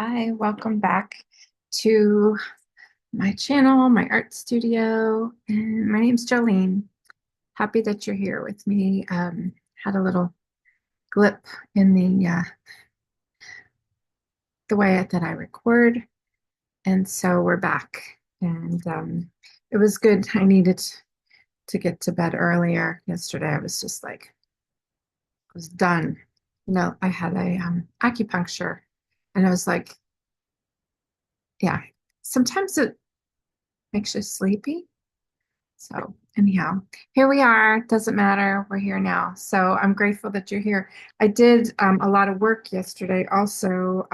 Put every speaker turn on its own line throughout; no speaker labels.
Hi, welcome back to my channel, my art studio, and my name's Jolene. Happy that you're here with me. Had a little glip in the way that I record, and so we're back. And it was good. I needed to get to bed earlier yesterday. I was just like, I was done. I had a acupuncture, and I was like, yeah. Sometimes it makes you sleepy. So anyhow, here we are. Doesn't matter. We're here now. So I'm grateful that you're here. I did a lot of work yesterday also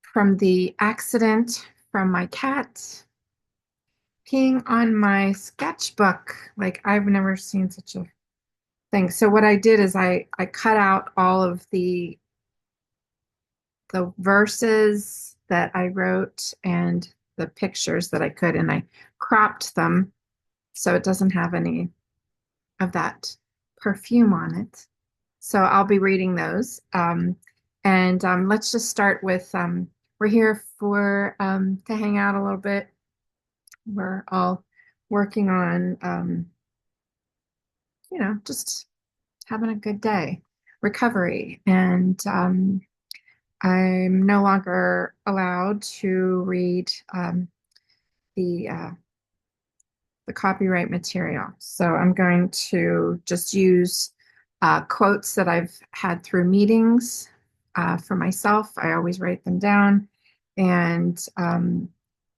from the accident from my cat peeing on my sketchbook. Like I've never seen such a thing. So what I did is I cut out all of the verses that I wrote and the pictures that I could, and I cropped them so it doesn't have any of that perfume on it. So I'll be reading those. And let's just start with we're here for to hang out a little bit. We're all working on just having a good day, recovery. And I'm no longer allowed to read the uh, the copyright material. So I'm going to just use quotes that I've had through meetings for myself. I always write them down, and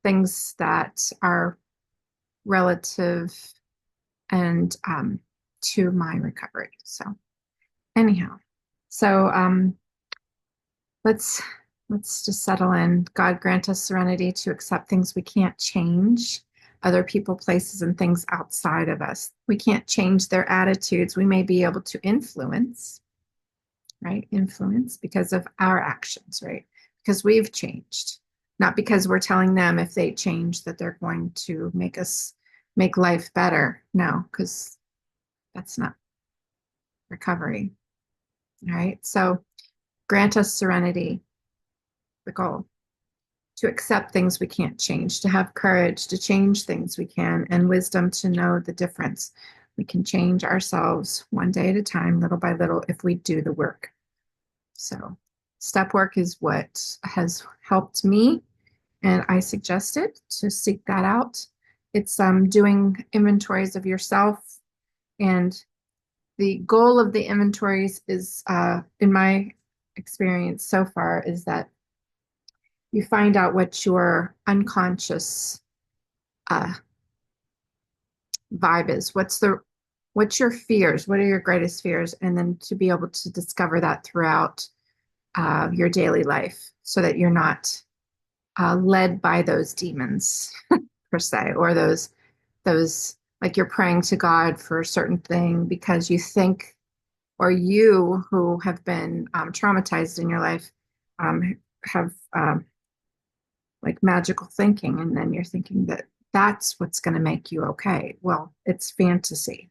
things that are relative and to my recovery. So anyhow, so let's let's just settle in. God grant us serenity to accept things we can't change, other people, places, and things outside of us. We can't change their attitudes. We may be able to influence, right? Influence because of our actions, right? Because we've changed, not because we're telling them if they change that they're going to make life better. No, because that's not recovery. All right. So grant us serenity, the goal. To accept things we can't change, to have courage to change things we can, and wisdom to know the difference. We can change ourselves one day at a time, little by little, if we do the work. So, step work is what has helped me, and I suggest it to seek that out. It's doing inventories of yourself, and the goal of the inventories is, in my experience so far, is that you find out what your unconscious uh, vibe is. What's your fears? What are your greatest fears? And then to be able to discover that throughout your daily life, so that you're not led by those demons per se, or those like you're praying to God for a certain thing because you think, or you who have been traumatized in your life have like magical thinking, and then you're thinking that that's what's going to make you okay. Well, it's fantasy.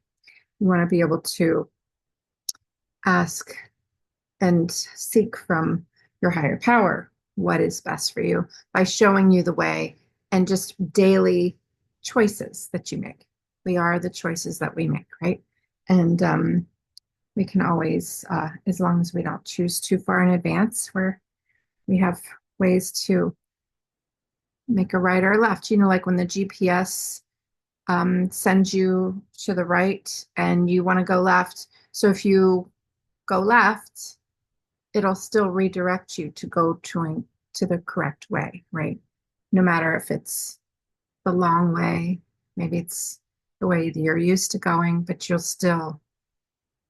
You want to be able to ask and seek from your higher power what is best for you by showing you the way, and just daily choices that you make. We are the choices that we make, right? And we can always, as long as we don't choose too far in advance, where we have ways to make a right or a left. Like when the GPS sends you to the right and you want to go left. So if you go left, it'll still redirect you to go to the correct way, right? No matter if it's the long way, maybe it's the way that you're used to going, but you'll still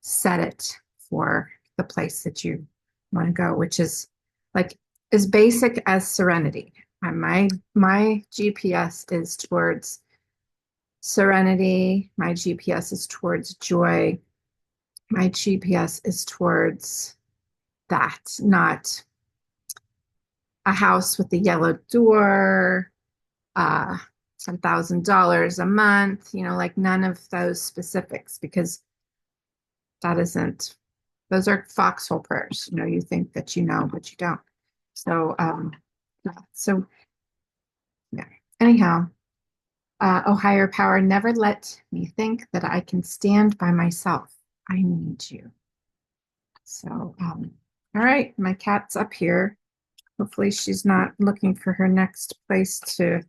set it for the place that you want to go, which is like as basic as serenity. And my GPS is towards serenity. My GPS is towards joy. My GPS is towards that, not a house with a yellow door, uh, $10,000 a month, like none of those specifics, because that isn't, those are foxhole prayers. You think that you know, but you don't. So, yeah. So, yeah. Anyhow, oh, higher power, never let me think that I can stand by myself. I need you. So, all right, my cat's up here. Hopefully she's not looking for her next place to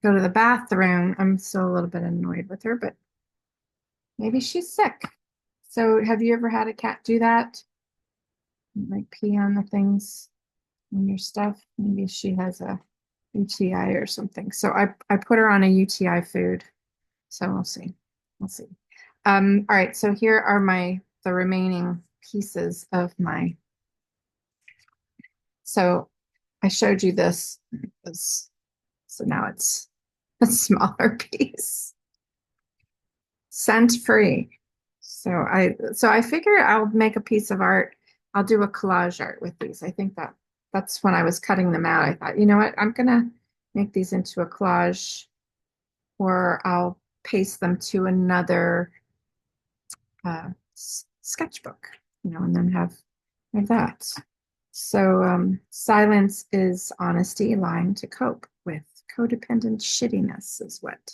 go to the bathroom. I'm still a little bit annoyed with her, but maybe she's sick. So have you ever had a cat do that? Like pee on the things on your stuff? Maybe she has a UTI or something. So I put her on a UTI food. So we'll see. We'll see. All right, so here are the remaining pieces of my. So I showed you this, so now it's a smaller piece, scent free. So I figure I'll make a piece of art. I'll do a collage art with these. I think that's when I was cutting them out. I thought, you know what, I'm gonna make these into a collage, or I'll paste them to another sketchbook, and then have that. So silence is honesty, lying to cope with codependent shittiness is what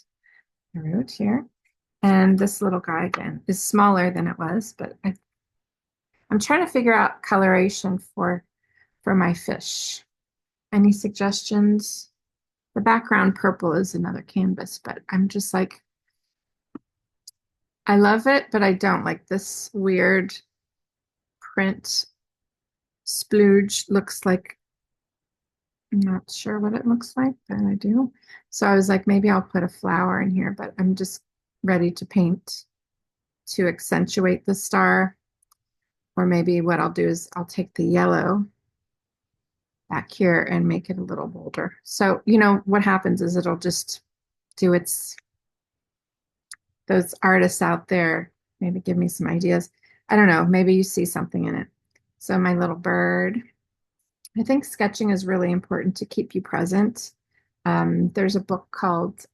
I wrote here. And this little guy again is smaller than it was, but I'm trying to figure out coloration for my fish. Any suggestions? The background purple is another canvas, but I'm just like, I love it, but I don't like this weird print splooge. Looks like, I'm not sure what it looks like, but I do. So I was like, maybe I'll put a flower in here, but I'm just ready to paint to accentuate the star. Or maybe what I'll do is I'll take the yellow back here and make it a little bolder. So, what happens is it'll just do those artists out there, maybe give me some ideas. I don't know, maybe you see something in it. So my little bird, I think sketching is really important to keep you present. There's a book called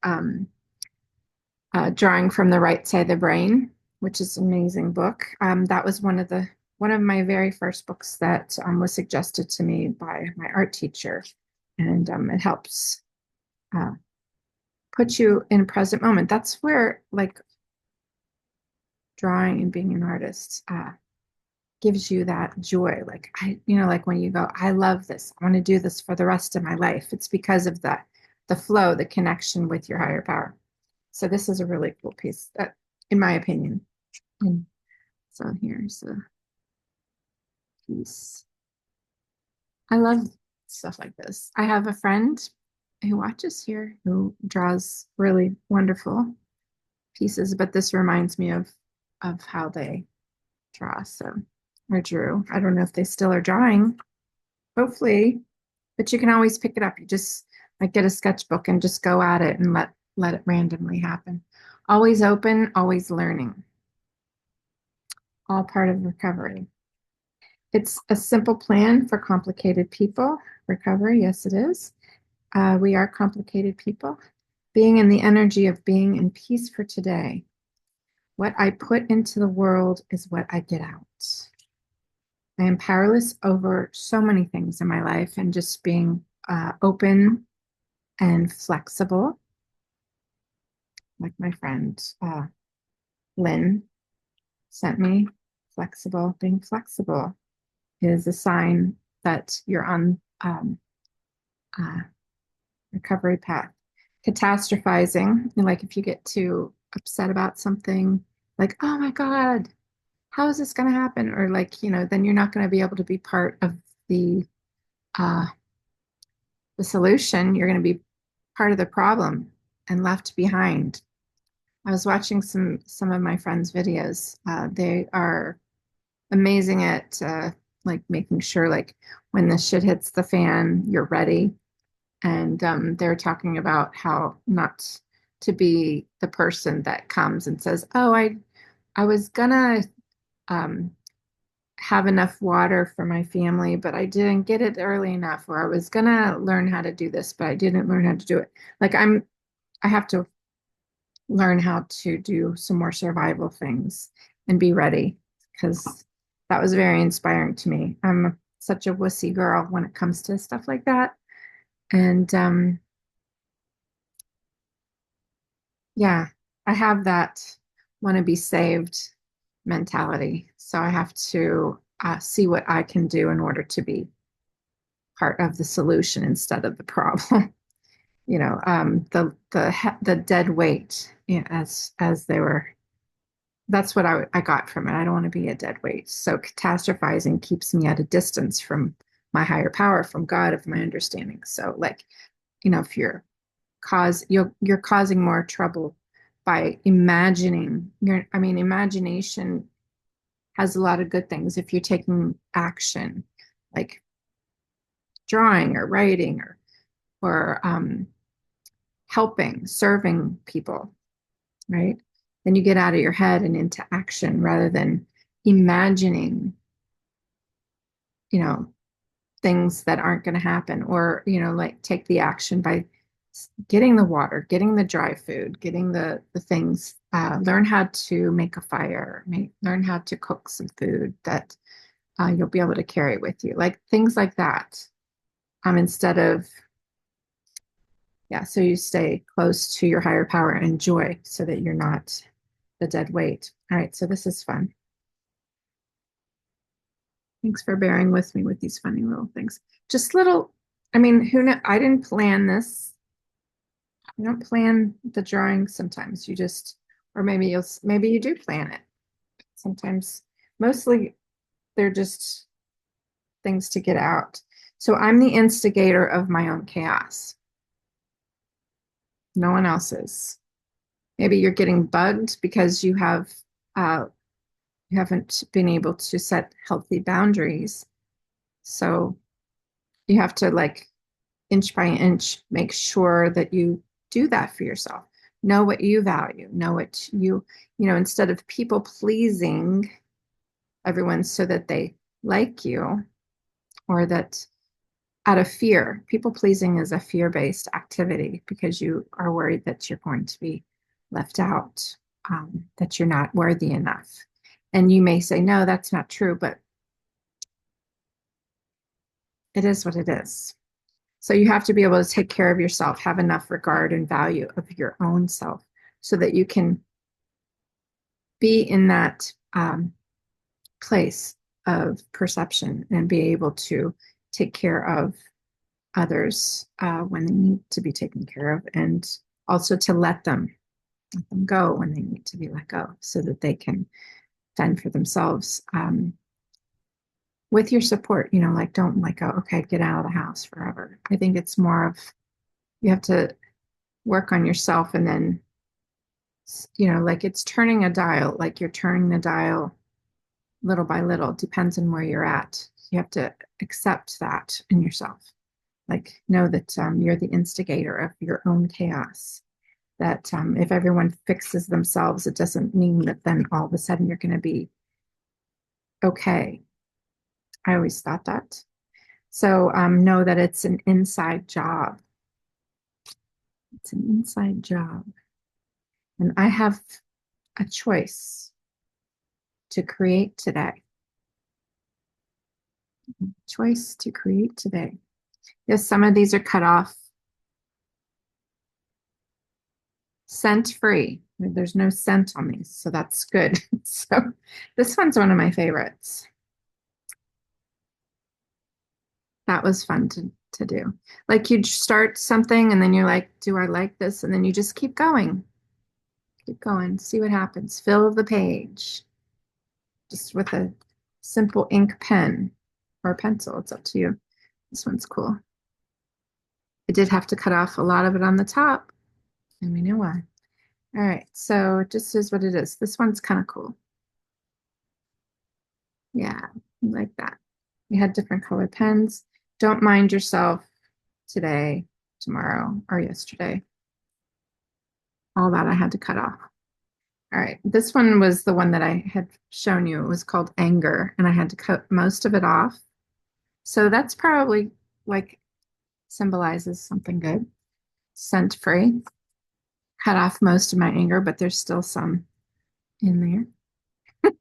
Drawing from the Right Side of the Brain, which is an amazing book. That was one of my very first books that was suggested to me by my art teacher, and it helps uh, put you in present moment. That's where like drawing and being an artist gives you that joy. Like like when you go, I love this. I want to do this for the rest of my life. It's because of the flow, the connection with your higher power. So this is a really cool piece, in my opinion. And so here's a piece. I love stuff like this. I have a friend who watches here who draws really wonderful pieces, but this reminds me of how they draw. So, or drew. I don't know if they still are drawing. Hopefully, but you can always pick it up. You just like get a sketchbook and just go at it and let it randomly happen. Always open, always learning. All part of recovery. It's a simple plan for complicated people. Recovery, yes, it is. We are complicated people. Being in the energy of being in peace for today. What I put into the world is what I get out. I am powerless over so many things in my life, and just being open and flexible, like my friend Lynn sent me. Flexible, being flexible is a sign that you're on uh, recovery path. Catastrophizing, like if you get too upset about something, like, oh my God, how is this going to happen? Or like, then you're not going to be able to be part of the uh, the solution. You're going to be part of the problem and left behind. I was watching some of my friends' videos. They are amazing at like making sure like when the shit hits the fan, you're ready. And they're talking about how not to be the person that comes and says, "Oh, I was gonna um, have enough water for my family, but I didn't get it early enough, or I was gonna learn how to do this, but I didn't learn how to do it." Like I have to learn how to do some more survival things and be ready, because that was very inspiring to me. such a wussy girl when it comes to stuff like that. And yeah, I have that want to be saved mentality. So I have to see what I can do in order to be part of the solution instead of the problem. The dead weight, as they were. That's what I got from it. I don't want to be a dead weight. So catastrophizing keeps me at a distance from my higher power, from God, of my understanding. So like, if you're causing more trouble by imagining. Imagination has a lot of good things if you're taking action, like drawing or writing or helping, serving people, right? Then you get out of your head and into action rather than imagining, you know, things that aren't going to happen, or, like take the action by getting the water, getting the dry food, getting the things, learn how to make a fire, learn how to cook some food that you'll be able to carry with you, like things like that. Instead of, yeah, so you stay close to your higher power and joy so that you're not the dead weight. All right, so this is fun. Thanks for bearing with me with these funny little things. Just little, who know? I didn't plan this. You don't plan the drawing sometimes. You just, or maybe you do plan it. Sometimes, mostly they're just things to get out. So I'm the instigator of my own chaos. No one else is. Maybe you're getting bugged because you haven't been able to set healthy boundaries. So you have to, like, inch by inch make sure that you do that for yourself. Know what you value. Know what instead of people pleasing everyone so that they like you, or that out of fear. People pleasing is a fear-based activity because you are worried that you're going to be left out, that you're not worthy enough. And you may say, no, that's not true, but it is what it is. So you have to be able to take care of yourself, have enough regard and value of your own self so that you can be in that place of perception and be able to take care of others when they need to be taken care of, and also to let them go when they need to be let go so that they can fend for themselves, with your support. Like, don't like go, okay, get out of the house forever. I think it's more of, you have to work on yourself, and then, like it's turning a dial, like you're turning the dial little by little. It depends on where you're at. You have to accept that in yourself. Like, know that you're the instigator of your own chaos. That if everyone fixes themselves, it doesn't mean that then all of a sudden you're going to be okay. I always thought that. So know that it's an inside job. It's an inside job. And I have a choice to create today. Choice to create today. Yes, some of these are cut off. Scent free. There's no scent on these, so that's good. So this one's one of my favorites. That was fun to do. Like, you'd start something and then you're like, do I like this? And then you just keep going. Keep going, see what happens. Fill the page just with a simple ink pen or pencil. It's up to you. This one's cool. I did have to cut off a lot of it on the top, and we know why. All right, so it just is what it is. This one's kind of cool. Yeah, I like that. We had different color pens. Don't mind yourself today, tomorrow, or yesterday. All that I had to cut off. All right, this one was the one that I had shown you. It was called Anger, and I had to cut most of it off. So that's probably, like, symbolizes something good. Scent free. Cut off most of my anger, but there's still some in there.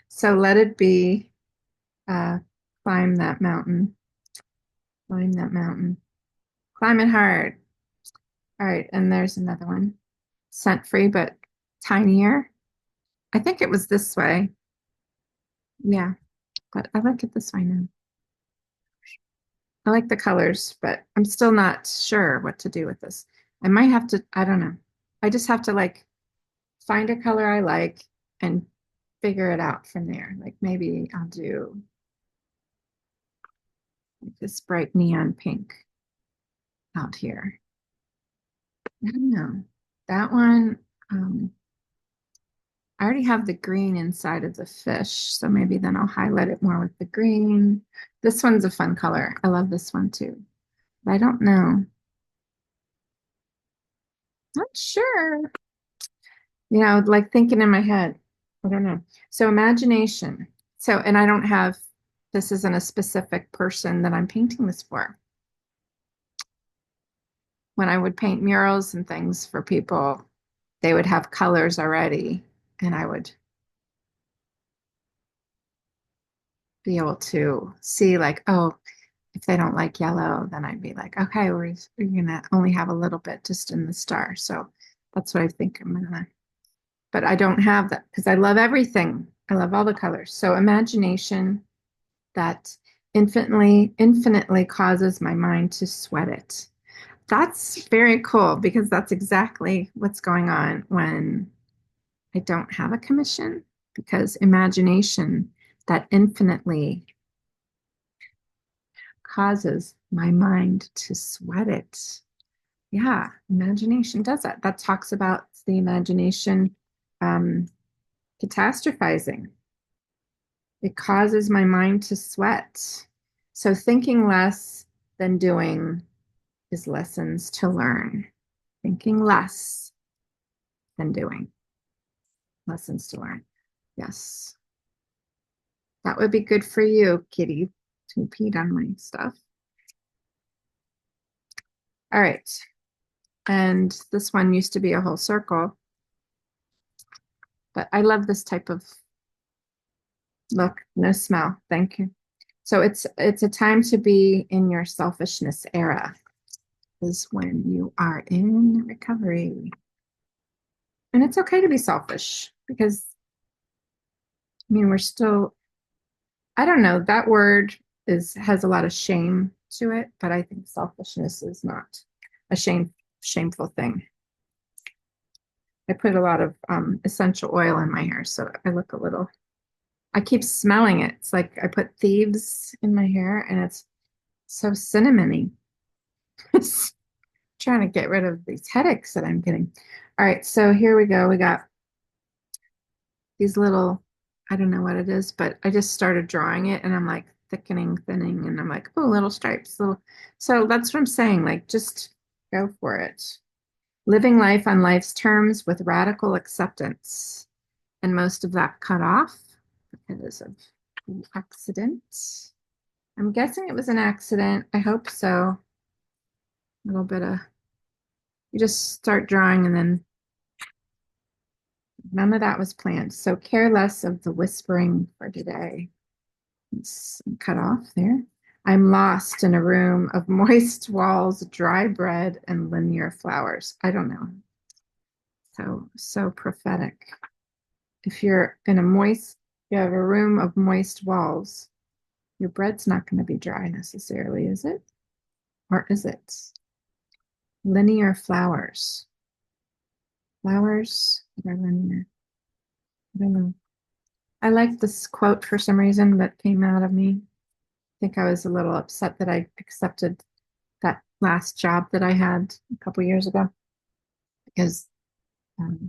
So let it be. Climb that mountain. Climb that mountain. Climb it hard. All right, and there's another one. Scent free, but tinier. I think it was this way. Yeah, but I like it this way now. I like the colors, but I'm still not sure what to do with this. I might have to, I don't know. I just have to like find a color I like and figure it out from there. Like maybe I'll do like this bright neon pink out here. I don't know. That one, I already have the green inside of the fish, so maybe then I'll highlight it more with the green. This one's a fun color. I love this one too. But I don't know. Not sure. Like thinking in my head. I don't know. So imagination. So, and I don't have, this isn't a specific person that I'm painting this for. When I would paint murals and things for people, they would have colors already, and I would be able to see like, oh, if they don't like yellow, then I'd be like, okay, we're gonna only have a little bit just in the star. So that's what I think I'm gonna, but I don't have that because I love everything. I love all the colors. So imagination that infinitely causes my mind to sweat it. That's very cool because that's exactly what's going on when I don't have a commission because imagination that infinitely causes my mind to sweat it. Yeah, imagination does that. That talks about the imagination um, catastrophizing. It causes my mind to sweat. So thinking less than doing is lessons to learn. Thinking less than doing, lessons to learn. Yes, that would be good for you, kitty, to peed on my stuff. All right. And this one used to be a whole circle, but I love this type of look. No smell. Thank you. So it's a time to be in your selfishness era is when you are in recovery. And it's okay to be selfish because I mean we're still, I don't know, that word is has a lot of shame to it, but I think selfishness is not a shameful thing. I put a lot of essential oil in my hair, so I look a little, I keep smelling it. It's like I put thieves in my hair and it's so cinnamony. It's trying to get rid of these headaches that I'm getting. All right, so here we go. We got these little, I don't know what it is, but I just started drawing it and I'm like thickening, thinning, and I'm like, oh, little stripes, little. So that's what I'm saying. Like, just go for it. Living life on life's terms with radical acceptance. And most of that cut off because of the accident. I'm guessing it was an accident. I hope so. A little bit of, you just start drawing and then none of that was planned. So care less of the whispering for today. It's cut off there. I'm lost in a room of moist walls, dry bread, and linear flowers. I don't know. So prophetic. If you're in a moist, you have a room of moist walls, your bread's not going to be dry necessarily, is it? Or is it? Linear flowers. Flowers that are linear. I don't know. I like this quote for some reason that came out of me. I think I was a little upset that I accepted that last job that I had a couple years ago because um,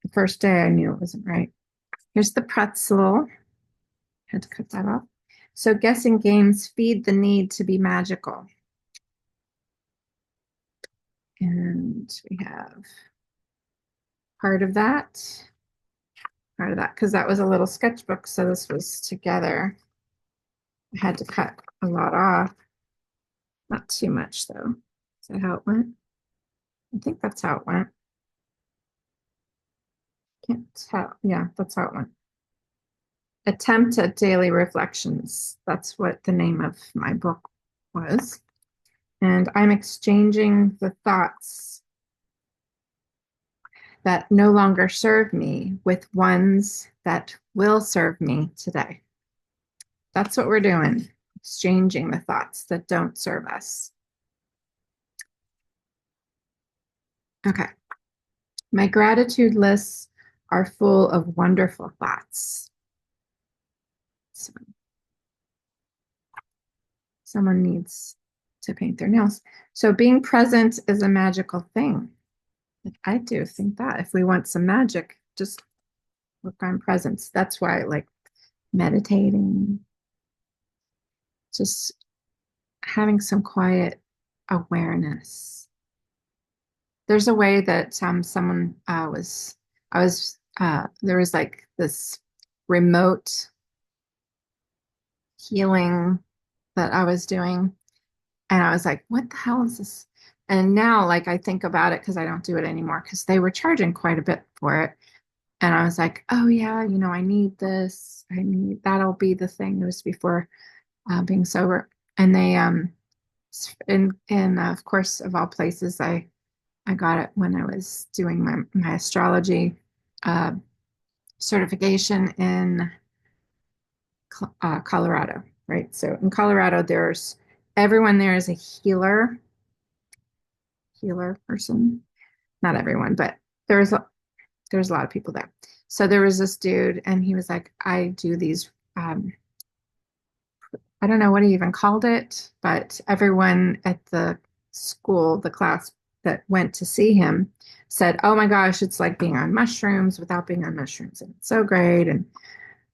the first day I knew it wasn't right. Here's the pretzel. Had to cut that off. So guessing games feed the need to be magical. And we have part of that, because that was a little sketchbook. So this was together. I had to cut a lot off. Not too much though. Is that how it went? I think that's how it went. Can't tell. Yeah, that's how it went. Attempt at Daily Reflections. That's what the name of my book was. And I'm exchanging the thoughts that no longer serve me with ones that will serve me today. That's what we're doing, exchanging the thoughts that don't serve us. Okay. My gratitude lists are full of wonderful thoughts. So someone needs to paint their nails. So being present is a magical thing. I do think that if we want some magic, just work on presence. That's why I like meditating, just having some quiet awareness. There's a way that someone there was like this remote healing that I was doing. And I was like, what the hell is this? And now, like, I think about it because I don't do it anymore because they were charging quite a bit for it. And I was like, oh, yeah, I need this. That'll be the thing. It was before being sober. And of course, of all places, I got it when I was doing my astrology uh, certification in Colorado, right? So in Colorado, everyone there is a healer person. Not everyone, but there was there's a lot of people there. So there was this dude, and he was like, I do these. I don't know what he even called it, but everyone at the school, the class that went to see him, said, "Oh my gosh, it's like being on mushrooms without being on mushrooms, and it's so great." And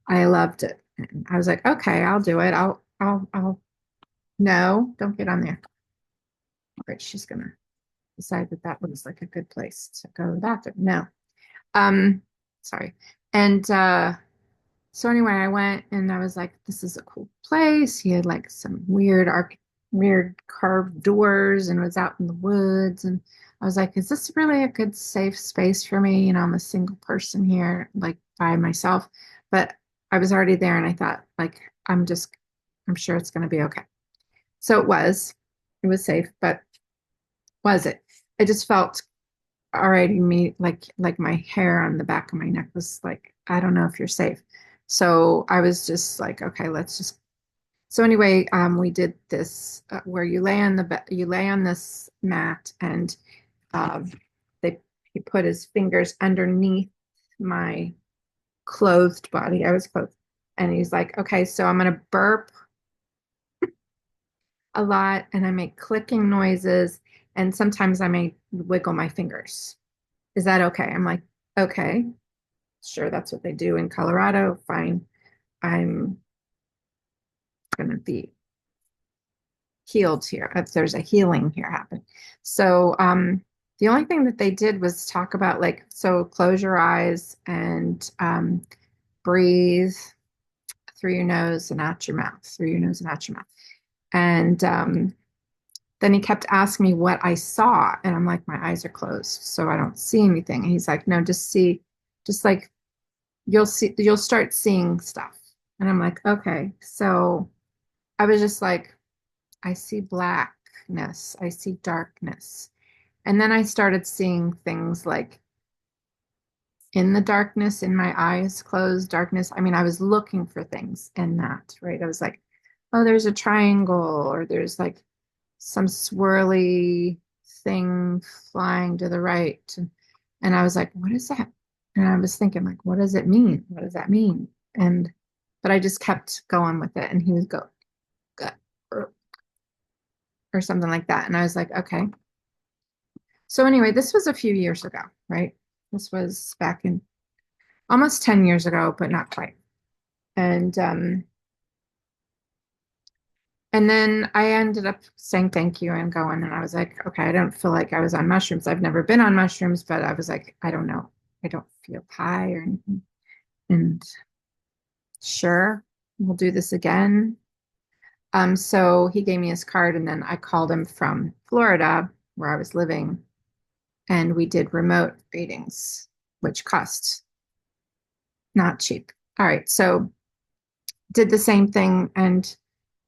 I loved it. And I was like, "Okay, I'll do it. I'll." No, don't get on there. Right, she's gonna decide that that was like a good place to go to the bathroom. No. Um, sorry. And so anyway, I went and I was like, this is a cool place. He had like some weird carved doors and was out in the woods. And I was like, is this really a good safe space for me? I'm a single person here, like by myself. But I was already there and I thought, like, I'm sure it's gonna be okay. So it was. It was safe, but was it? I just felt already me like my hair on the back of my neck was like, I don't know if you're safe. So I was just like, okay, let's just. So anyway, we did this where you lay on this mat and um, they he put his fingers underneath my clothed body. I was clothed, and he's like, okay, so I'm gonna burp a lot, and I make clicking noises, and sometimes I may wiggle my fingers. Is that okay? I'm like, okay, sure, that's what they do in Colorado. Fine. I'm going to be healed here. If there's a healing here happen. So, the only thing that they did was talk about like, so close your eyes and breathe through your nose and out your mouth, through your nose and out your mouth. And then he kept asking me what I saw. And I'm like, my eyes are closed, so I don't see anything. And he's like, no, just like you'll start seeing stuff. And I'm like, okay. So I was just like, I see blackness, I see darkness. And then I started seeing things like in the darkness, in my eyes closed, darkness. I mean, I was looking for things in that, right? I was like, oh, there's a triangle, or there's like some swirly thing flying to the right. And I was like, what is that? And I was thinking, like, what does it mean? What does that mean? And but I just kept going with it, and he would go, "Gut," or something like that. And I was like, okay. So anyway, this was a few years ago, right? This was back in almost 10 years ago, but not quite. And then I ended up saying thank you and going, and I was like, okay, I don't feel like I was on mushrooms. I've never been on mushrooms, but I was like, I don't know. I don't feel high or anything. And sure, we'll do this again. So he gave me his card, and then I called him from Florida, where I was living, and we did remote readings, which cost not cheap. All right, so did the same thing, and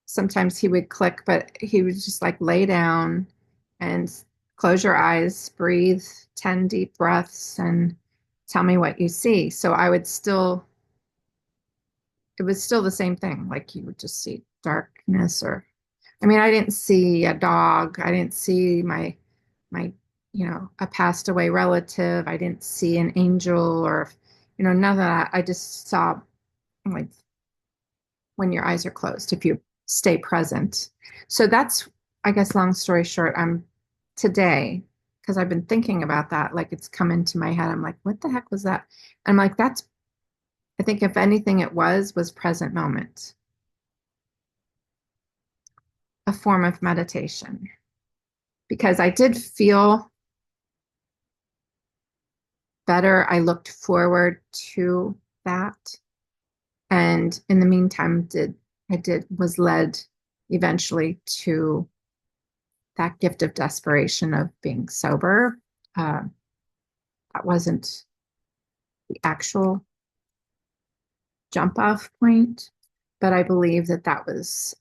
sometimes he would click, but he would just like lay down and close your eyes, breathe 10 deep breaths, and tell me what you see. So I would still, it was still the same thing. Like you would just see darkness, or, I mean, I didn't see a dog. I didn't see my, a passed away relative. I didn't see an angel or, none of that. I just saw like when your eyes are closed, if you stay present. So that's, I guess, long story short, I'm today, because I've been thinking about that, like it's come into my head. I'm like, what the heck was that? I'm like, I think if anything it was present moment, a form of meditation, because I did feel better. I looked forward to that. And in the meantime, was led eventually to that gift of desperation of being sober. Uh, that wasn't the actual jump off point, but I believe that that was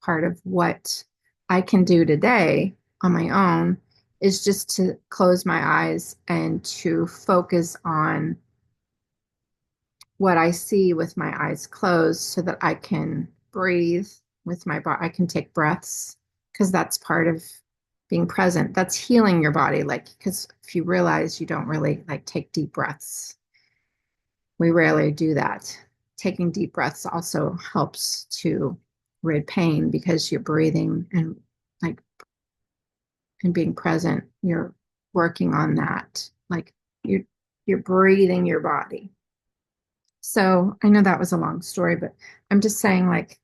part of what I can do today on my own is just to close my eyes and to focus on what I see with my eyes closed so that I can breathe with my body. I can take breaths because that's part of being present. That's healing your body. Like, because if you realize you don't really like take deep breaths, we rarely do that. Taking deep breaths also helps to rid pain because you're breathing and like and being present. You're working on that. Like you're breathing your body. So I know that was a long story, but I'm just saying, like,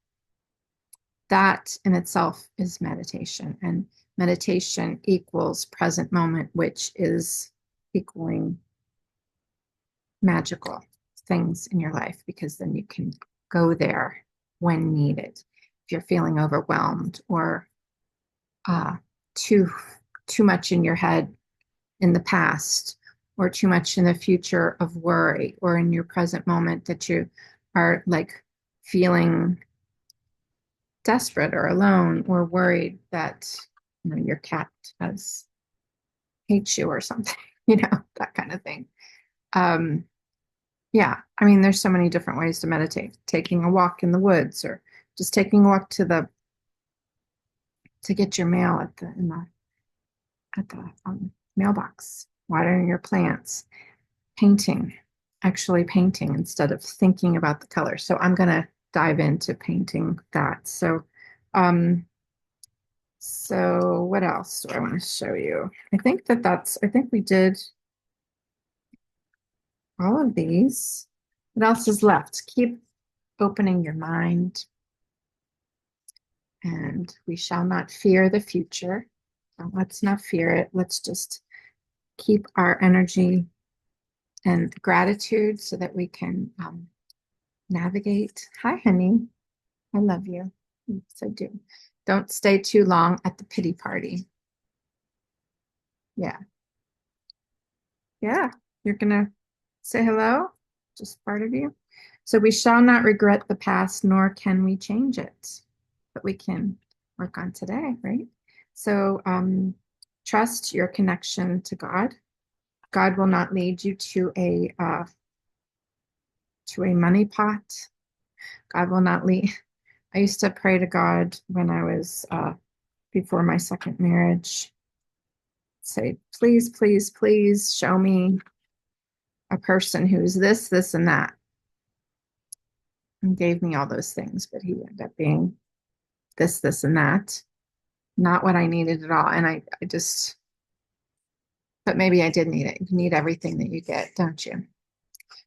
that in itself is meditation, and meditation equals present moment, which is equaling magical things in your life because then you can go there when needed. If you're feeling overwhelmed or uh, too too much in your head in the past or too much in the future of worry, or in your present moment that you are like feeling desperate or alone or worried that your cat has hates you or something, that kind of thing. um yeah, I mean, there's so many different ways to meditate. Taking a walk in the woods, or just taking a walk to get your mail at the mailbox, watering your plants, painting, actually painting instead of thinking about the color. So I'm going to dive into painting that. So what else do I want to show you? I think we did all of these. What else is left? Keep opening your mind, and we shall not fear the future. So let's not fear it. Let's just keep our energy and gratitude so that we can navigate. Hi, honey. I love you. Yes, I do. Don't stay too long at the pity party. Yeah. Yeah. You're going to say hello? Just part of you. So we shall not regret the past, nor can we change it, but we can work on today, right? So trust your connection to God. God will not lead you to a money pot. God will not lead. I used to pray to God when I was before my second marriage. Say, please, please, please show me a person who's this, and that, and gave me all those things. But he ended up being this, and that, not what I needed at all. And I just, but maybe I did need it. You need everything that you get, don't you?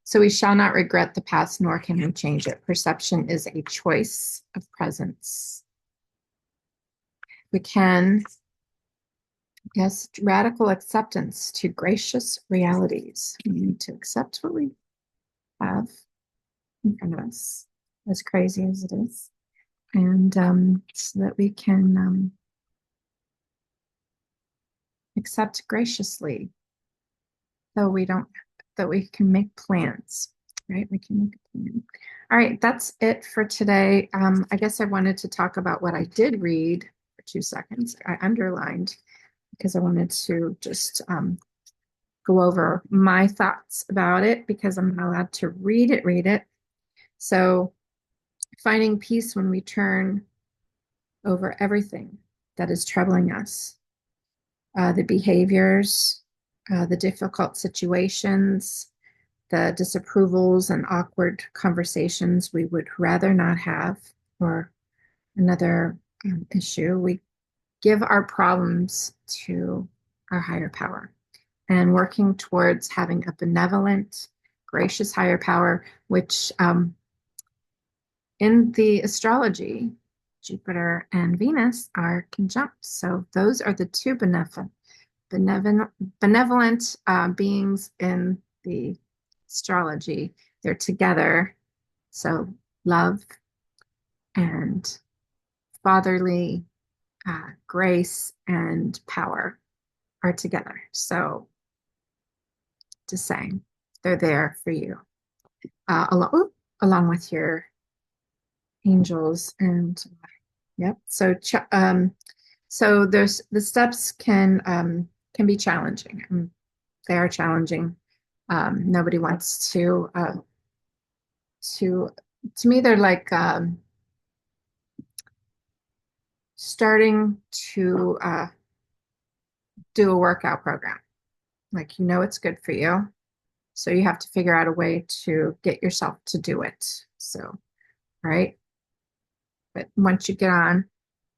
So we shall not regret the past, nor can we change it. Perception is a choice of presence. We can, yes, radical acceptance to gracious realities. We need to accept what we have in front of us, as crazy as it is, and so that we can accept graciously, though we don't, that we can make plans. right? We can make a plan. All right, that's it for today. I guess I wanted to talk about what I did read for 2 seconds. I underlined because I wanted to just go over my thoughts about it because I'm not allowed to read it. So finding peace when we turn over everything that is troubling us, the behaviors, the difficult situations, the disapprovals and awkward conversations we would rather not have, or another issue. We give our problems to our higher power and working towards having a benevolent, gracious higher power, which in the astrology, Jupiter and Venus are conjunct. So those are the two benevolent beings in the astrology. They're together. So love and fatherly grace and power are together. So just saying, they're there for you along with your angels and yep. So so there's the steps can be challenging. They are challenging. Nobody wants to to me they're like starting to do a workout program. Like it's good for you. So you have to figure out a way to get yourself to do it. So, right. But once you get on,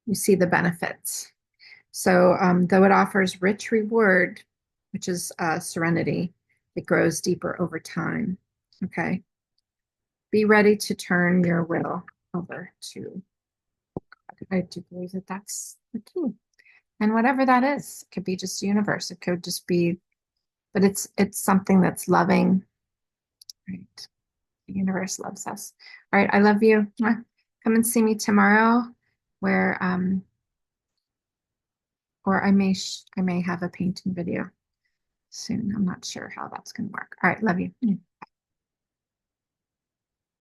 you see the benefits. So, though it offers rich reward, which is serenity, it grows deeper over time. Okay. Be ready to turn your will over to God. I do believe that that's the key. And whatever that is, it could be just the universe. It could just be, but it's something that's loving. Right. The universe loves us. All right. I love you. Come and see me tomorrow, where or I may have a painting video soon. I'm not sure how that's going to work. All right. Love you.